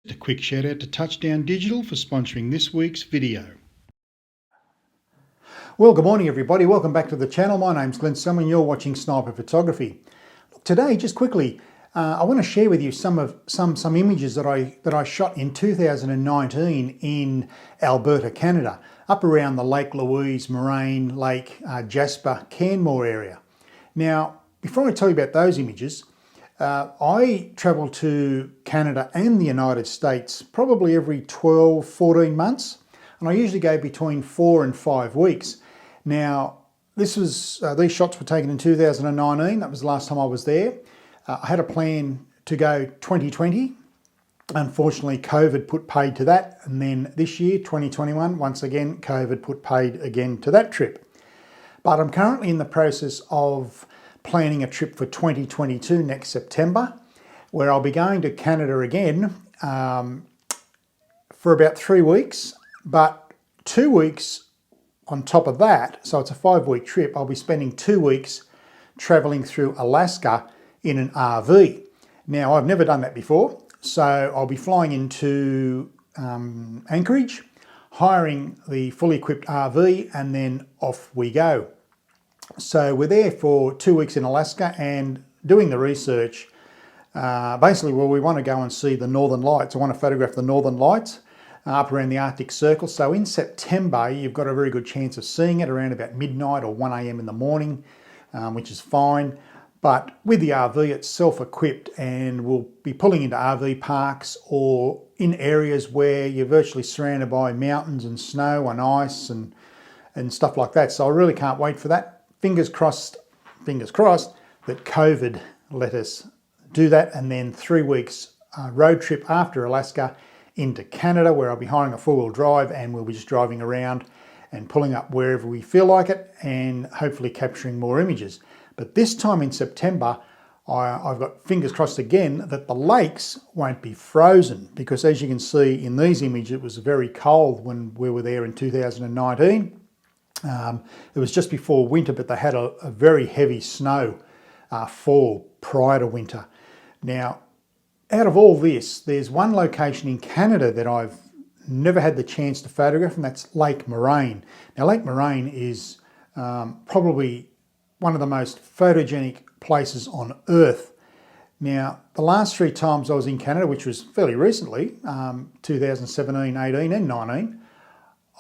A quick shout out to Touchdown Digital for sponsoring this week's video. Well, good morning everybody. Welcome back to the channel. My name's Glenn Summer and you're watching Sniper Photography. Today, just quickly, I want to share with you some images that I shot in 2019 in Alberta, Canada, up around the Lake Louise, Moraine, Lake Jasper, Canmore area. Now, before I tell you about those images, I travel to Canada and the United States probably every 12, 14 months, and I usually go between 4 and 5 weeks. Now, these shots were taken in 2019. That was the last time I was there. I had a plan to go 2020. Unfortunately, COVID put paid to that. And then this year, 2021, once again, COVID put paid again to that trip. But I'm currently in the process of planning a trip for 2022 next September, where I'll be going to Canada again for about 3 weeks, but 2 weeks on top of that, so it's a 5-week trip. I'll be spending 2 weeks traveling through Alaska in an RV. Now, I've never done that before, so I'll be flying into Anchorage, hiring the fully equipped RV, and then off we go. So we're there for 2 weeks in Alaska and doing the research. Basically, well, we want to go and see the Northern Lights. I want to photograph the Northern Lights up around the Arctic Circle. So in September, you've got a very good chance of seeing it around about midnight or 1 a.m. in the morning, which is fine. But with the RV, it's self-equipped and we'll be pulling into RV parks or in areas where you're virtually surrounded by mountains and snow and ice and stuff like that. So I really can't wait for that. Fingers crossed that COVID let us do that, and then 3 weeks road trip after Alaska into Canada, where I'll be hiring a 4-wheel drive and we'll be just driving around and pulling up wherever we feel like it and hopefully capturing more images. But this time in September, I've got fingers crossed again that the lakes won't be frozen, because as you can see in these images, it was very cold when we were there in 2019. It was just before winter, but they had a very heavy snow fall prior to winter. Now, out of all this, there's one location in Canada that I've never had the chance to photograph, and that's Lake Moraine. Now, Lake Moraine is probably one of the most photogenic places on Earth. Now, the last 3 times I was in Canada, which was fairly recently, 2017, 18 and 19,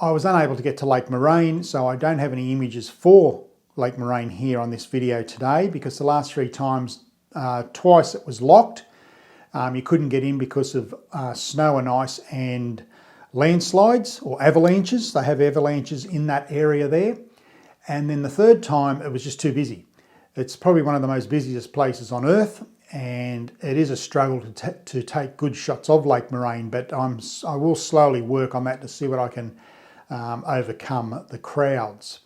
I was unable to get to Lake Moraine, so I don't have any images for Lake Moraine here on this video today, because the last 3 times, twice it was locked. You couldn't get in because of snow and ice and landslides or avalanches. They have avalanches in that area there. And then the 3rd time, it was just too busy. It's probably one of the most busiest places on Earth, and it is a struggle to take good shots of Lake Moraine, but I will slowly work on that to see what I can overcome the crowds.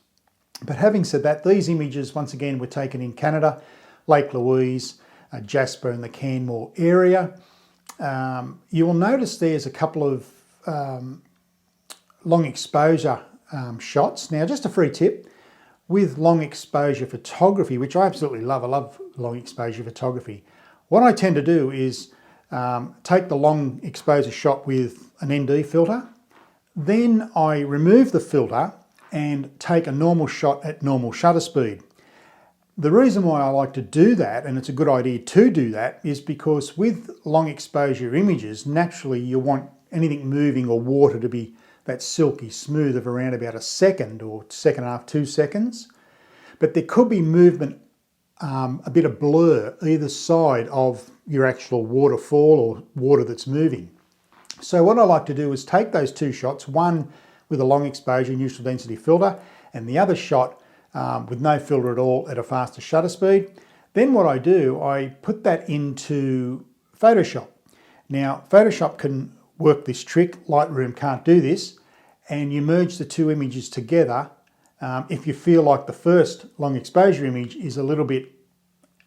But having said that, these images once again were taken in Canada, Lake Louise, Jasper and the Canmore area. You will notice there's a couple of long exposure shots. Now, just a free tip, with long exposure photography, which I absolutely love, I love long exposure photography, what I tend to do is take the long exposure shot with an ND filter. Then I remove the filter and take a normal shot at normal shutter speed. The reason why I like to do that, and it's a good idea to do that, is because with long exposure images, naturally you want anything moving or water to be that silky smooth of around about a second or 1.5, 2 seconds. But there could be movement, a bit of blur either side of your actual waterfall or water that's moving. So what I like to do is take those 2 shots, one with a long exposure neutral density filter and the other shot with no filter at all at a faster shutter speed. Then what I do, I put that into Photoshop. Now, Photoshop can work this trick, Lightroom can't do this, and you merge the 2 images together if you feel like the first long exposure image is a little bit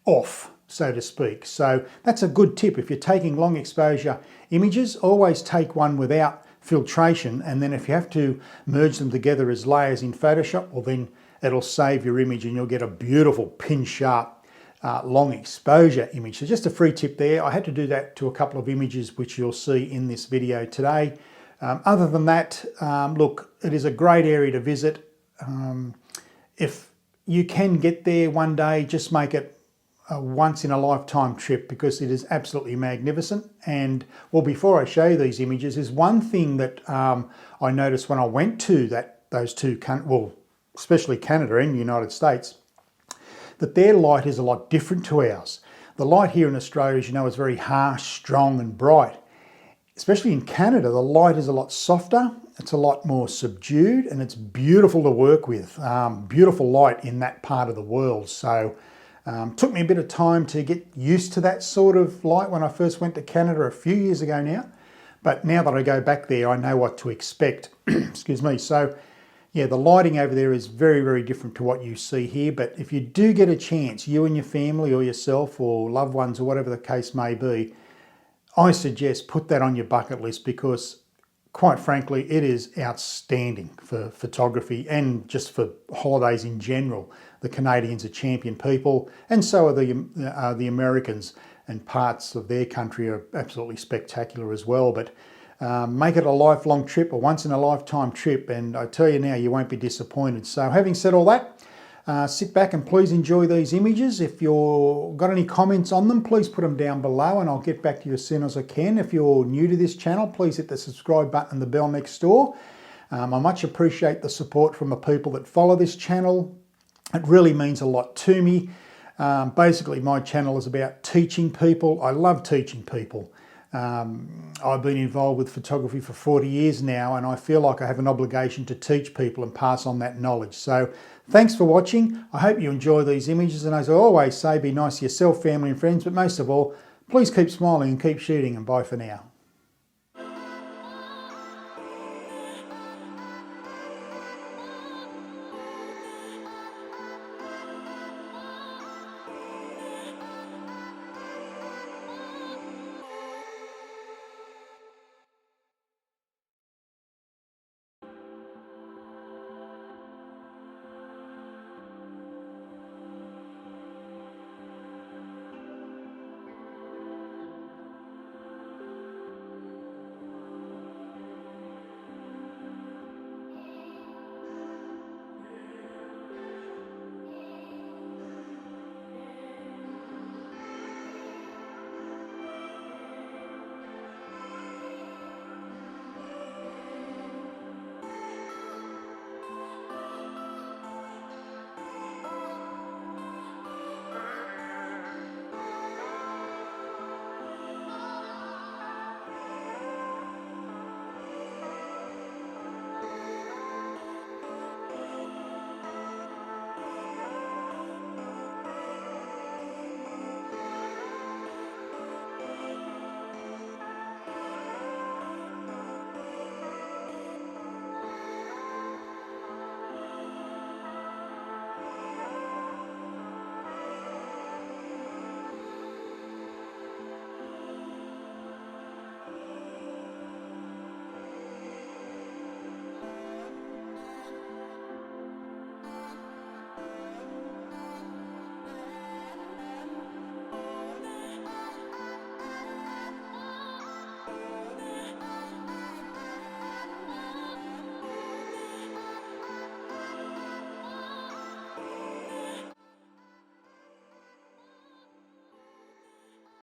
off, so to speak. So that's a good tip. If you're taking long exposure images, always take one without filtration, and then if you have to merge them together as layers in Photoshop, well then it'll save your image and you'll get a beautiful pin sharp long exposure image. So just a free tip there. I had to do that to a couple of images which you'll see in this video today. Other than that, look, it is a great area to visit. If you can get there one day, just make it a once in a lifetime trip, because it is absolutely magnificent. And well, before I show you these images, there's one thing that I noticed when I went to those two countries, well, especially Canada and the United States, that their light is a lot different to ours. The light here in Australia, as you know, is very harsh, strong and bright. Especially in Canada, the light is a lot softer, it's a lot more subdued, and it's beautiful to work with. Beautiful light in that part of the world. So took me a bit of time to get used to that sort of light when I first went to Canada a few years ago now. But now that I go back there, I know what to expect. Excuse me. So yeah, the lighting over there is very, very different to what you see here. But if you do get a chance, you and your family or yourself or loved ones or whatever the case may be, I suggest put that on your bucket list, because quite frankly, it is outstanding for photography and just for holidays in general. The Canadians are champion people, and so are the Americans, and parts of their country are absolutely spectacular as well. But make it a lifelong trip, a once in a lifetime trip, and I tell you now, you won't be disappointed. So having said all that, sit back and please enjoy these images. If you've got any comments on them, please put them down below and I'll get back to you as soon as I can. If you're new to this channel, please hit the subscribe button and the bell next door. I much appreciate the support from the people that follow this channel. It really means a lot to me. Basically, my channel is about teaching people. I love teaching people. I've been involved with photography for 40 years now, and I feel like I have an obligation to teach people and pass on that knowledge. So thanks for watching. I hope you enjoy these images, and as I always say, be nice to yourself, family and friends, but most of all, please keep smiling and keep shooting, and bye for now.